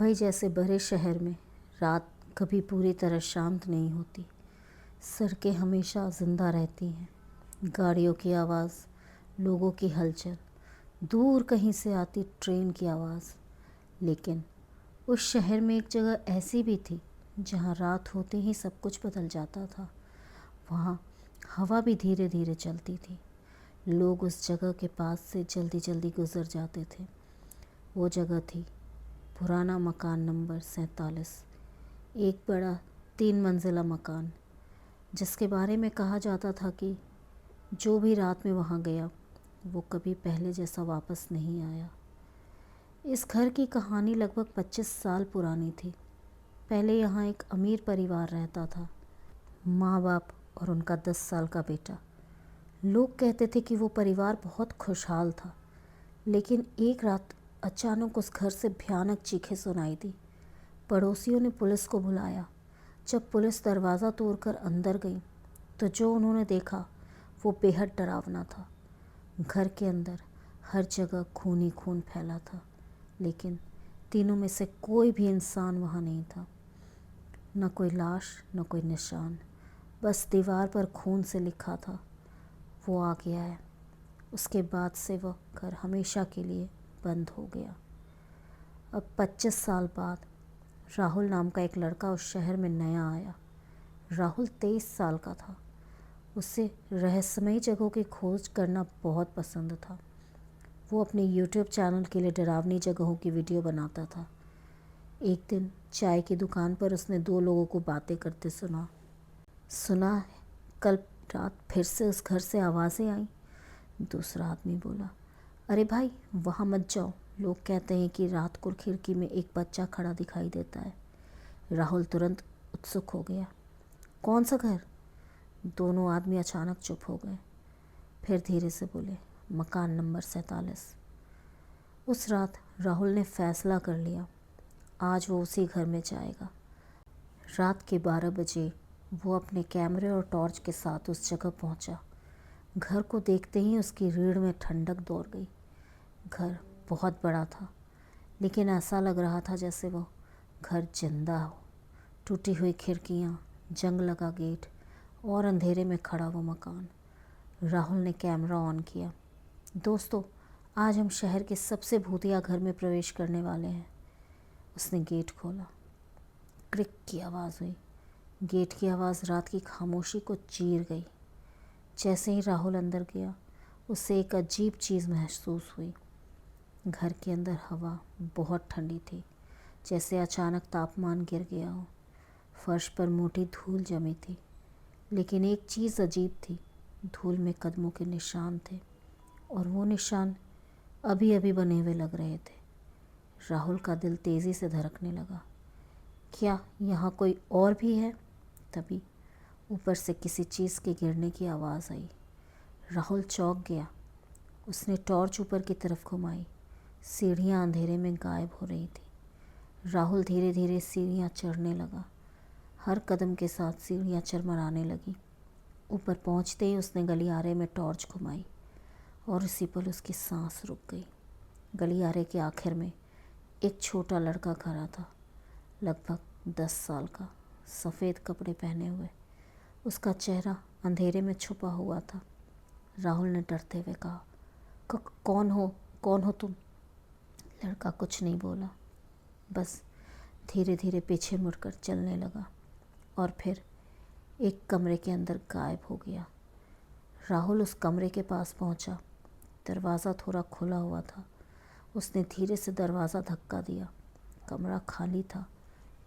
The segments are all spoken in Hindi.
मुंबई जैसे बड़े शहर में रात कभी पूरी तरह शांत नहीं होती। सड़कें हमेशा ज़िंदा रहती हैं। गाड़ियों की आवाज़, लोगों की हलचल, दूर कहीं से आती ट्रेन की आवाज़। लेकिन उस शहर में एक जगह ऐसी भी थी जहाँ रात होते ही सब कुछ बदल जाता था। वहाँ हवा भी धीरे धीरे चलती थी। लोग उस जगह के पास से जल्दी जल्दी गुजर जाते थे। वो जगह थी पुराना मकान नंबर 47। एक बड़ा 3 मंजिला मकान, जिसके बारे में कहा जाता था कि जो भी रात में वहाँ गया वो कभी पहले जैसा वापस नहीं आया। इस घर की कहानी लगभग 25 साल पुरानी थी। पहले यहाँ एक अमीर परिवार रहता था, माँ बाप और उनका 10 साल का बेटा। लोग कहते थे कि वो परिवार बहुत खुशहाल था। लेकिन एक रात अचानक उस घर से भयानक चीखें सुनाई दी। पड़ोसियों ने पुलिस को बुलाया। जब पुलिस दरवाज़ा तोड़कर अंदर गई तो जो उन्होंने देखा वो बेहद डरावना था। घर के अंदर हर जगह खून ही खून फैला था, लेकिन तीनों में से कोई भी इंसान वहाँ नहीं था। न कोई लाश, न कोई निशान, बस दीवार पर खून से लिखा था, वो आ गया है। उसके बाद से वह घर हमेशा के लिए बंद हो गया। अब 25 साल बाद राहुल नाम का एक लड़का उस शहर में नया आया। राहुल 23 साल का था। उसे रहस्यमयी जगहों की खोज करना बहुत पसंद था। वो अपने YouTube चैनल के लिए डरावनी जगहों की वीडियो बनाता था। एक दिन चाय की दुकान पर उसने 2 लोगों को बातें करते सुना है कल रात फिर से उस घर से आवाज़ें आई। दूसरा आदमी बोला, अरे भाई वहाँ मत जाओ, लोग कहते हैं कि रात को खिड़की में एक बच्चा खड़ा दिखाई देता है। राहुल तुरंत उत्सुक हो गया, कौन सा घर? दोनों आदमी अचानक चुप हो गए। फिर धीरे से बोले, मकान नंबर 47। उस रात राहुल ने फैसला कर लिया, आज वो उसी घर में जाएगा। रात के 12 बजे वो अपने कैमरे और टॉर्च के साथ उस जगह पहुंचा। घर को देखते ही उसकी रीढ़ में ठंडक दौड़ गई। घर बहुत बड़ा था, लेकिन ऐसा लग रहा था जैसे वो घर जिंदा हो। टूटी हुई खिड़कियाँ, जंग लगा गेट और अंधेरे में खड़ा वो मकान। राहुल ने कैमरा ऑन किया। दोस्तों, आज हम शहर के सबसे भूतिया घर में प्रवेश करने वाले हैं। उसने गेट खोला। क्रिक की आवाज़ हुई। गेट की आवाज़ रात की खामोशी को चीर गई। जैसे ही राहुल अंदर गया, उसे एक अजीब चीज़ महसूस हुई। घर के अंदर हवा बहुत ठंडी थी, जैसे अचानक तापमान गिर गया हो। फर्श पर मोटी धूल जमी थी, लेकिन एक चीज़ अजीब थी, धूल में कदमों के निशान थे, और वो निशान अभी अभी बने हुए लग रहे थे। राहुल का दिल तेज़ी से धड़कने लगा। क्या यहाँ कोई और भी है? तभी ऊपर से किसी चीज़ के गिरने की आवाज़ आई। राहुल चौंक गया। उसने टॉर्च ऊपर की तरफ घुमाई। सीढ़ियाँ अंधेरे में गायब हो रही थी। राहुल धीरे धीरे सीढ़ियाँ चढ़ने लगा। हर कदम के साथ सीढ़ियाँ चरमराने लगी। ऊपर पहुँचते ही उसने गलियारे में टॉर्च घुमाई और उसी पल उसकी सांस रुक गई। गलियारे के आखिर में एक छोटा लड़का खड़ा था, लगभग 10 साल का, सफ़ेद कपड़े पहने हुए। उसका चेहरा अंधेरे में छुपा हुआ था। राहुल ने डरते हुए कहा, कौन हो तुम? लड़का कुछ नहीं बोला, बस धीरे धीरे पीछे मुड़कर चलने लगा और फिर एक कमरे के अंदर गायब हो गया। राहुल उस कमरे के पास पहुंचा। दरवाज़ा थोड़ा खुला हुआ था। उसने धीरे से दरवाज़ा धक्का दिया। कमरा खाली था,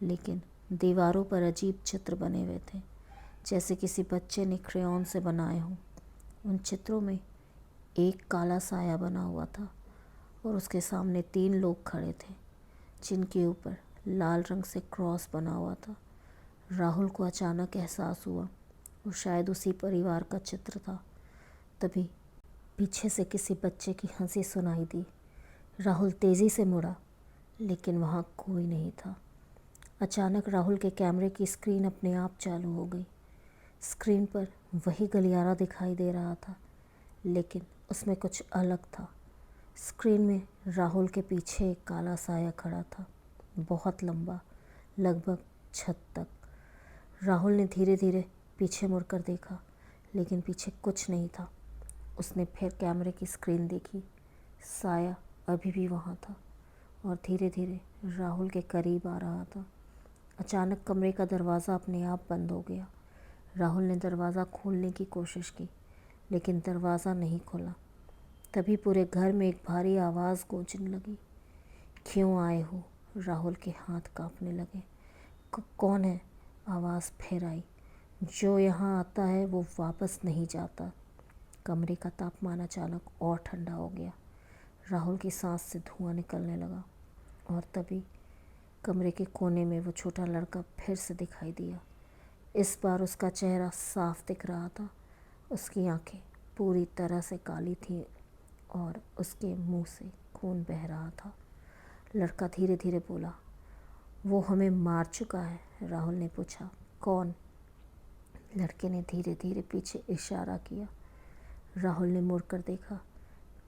लेकिन दीवारों पर अजीब चित्र बने हुए थे, जैसे किसी बच्चे ने क्रेयॉन से बनाए हों। उन चित्रों में एक काला साया बना हुआ था और उसके सामने 3 लोग खड़े थे, जिनके ऊपर लाल रंग से क्रॉस बना हुआ था। राहुल को अचानक एहसास हुआ वो शायद उसी परिवार का चित्र था। तभी पीछे से किसी बच्चे की हंसी सुनाई दी। राहुल तेज़ी से मुड़ा, लेकिन वहाँ कोई नहीं था। अचानक राहुल के कैमरे की स्क्रीन अपने आप चालू हो गई। स्क्रीन पर वही गलियारा दिखाई दे रहा था, लेकिन उसमें कुछ अलग था। स्क्रीन में राहुल के पीछे एक काला साया खड़ा था, बहुत लंबा, लगभग छत तक। राहुल ने धीरे धीरे पीछे मुड़कर देखा, लेकिन पीछे कुछ नहीं था। उसने फिर कैमरे की स्क्रीन देखी। साया अभी भी वहाँ था और धीरे धीरे राहुल के करीब आ रहा था। अचानक कमरे का दरवाज़ा अपने आप बंद हो गया। राहुल ने दरवाज़ा खोलने की कोशिश की, लेकिन दरवाज़ा नहीं खुला। तभी पूरे घर में एक भारी आवाज़ गूंजने लगी। क्यों आए हो? राहुल के हाथ कांपने लगे। कौन है? आवाज़ फिर आई। जो यहाँ आता है वो वापस नहीं जाता। कमरे का तापमान अचानक और ठंडा हो गया। राहुल की सांस से धुआं निकलने लगा और तभी कमरे के कोने में वो छोटा लड़का फिर से दिखाई दिया। इस बार उसका चेहरा साफ दिख रहा था। उसकी आंखें पूरी तरह से काली थीं और उसके मुंह से खून बह रहा था। लड़का धीरे धीरे बोला, वो हमें मार चुका है। राहुल ने पूछा, कौन? लड़के ने धीरे धीरे पीछे इशारा किया। राहुल ने मुड़कर देखा।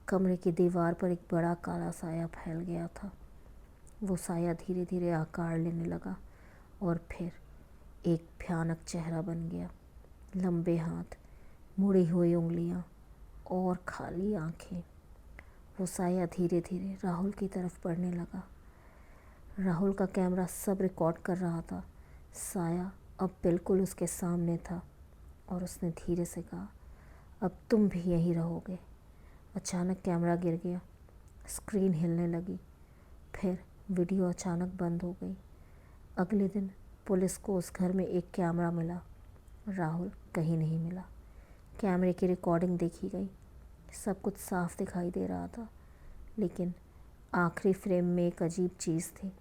कमरे की दीवार पर एक बड़ा काला साया फैल गया था। वो साया धीरे धीरे आकार लेने लगा और फिर एक भयानक चेहरा बन गया। लंबे हाथ, मुड़ी हुई उंगलियां और खाली आंखें। वो साया धीरे धीरे राहुल की तरफ बढ़ने लगा। राहुल का कैमरा सब रिकॉर्ड कर रहा था। साया अब बिल्कुल उसके सामने था और उसने धीरे से कहा, अब तुम भी यहीं रहोगे। अचानक कैमरा गिर गया। स्क्रीन हिलने लगी। फिर वीडियो अचानक बंद हो गई। अगले दिन पुलिस को उस घर में एक कैमरा मिला। राहुल कहीं नहीं मिला। कैमरे की रिकॉर्डिंग देखी गई। सब कुछ साफ दिखाई दे रहा था, लेकिन आखिरी फ्रेम में एक अजीब चीज़ थी।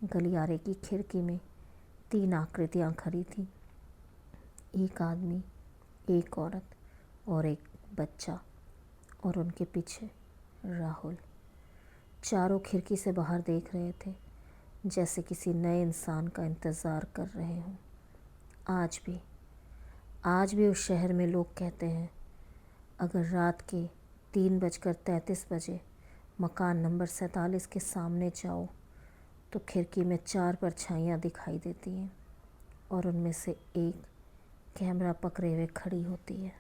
गलियारे की खिड़की में 3 आकृतियाँ खड़ी थीं। एक आदमी, एक औरत और एक बच्चा, और उनके पीछे राहुल। चारों खिड़की से बाहर देख रहे थे, जैसे किसी नए इंसान का इंतज़ार कर रहे हों। आज भी उस शहर में लोग कहते हैं, अगर रात के 3:33 मकान नंबर 47 के सामने जाओ तो खिड़की में 4 परछाइयाँ दिखाई देती हैं और उनमें से एक कैमरा पकड़े हुए खड़ी होती है।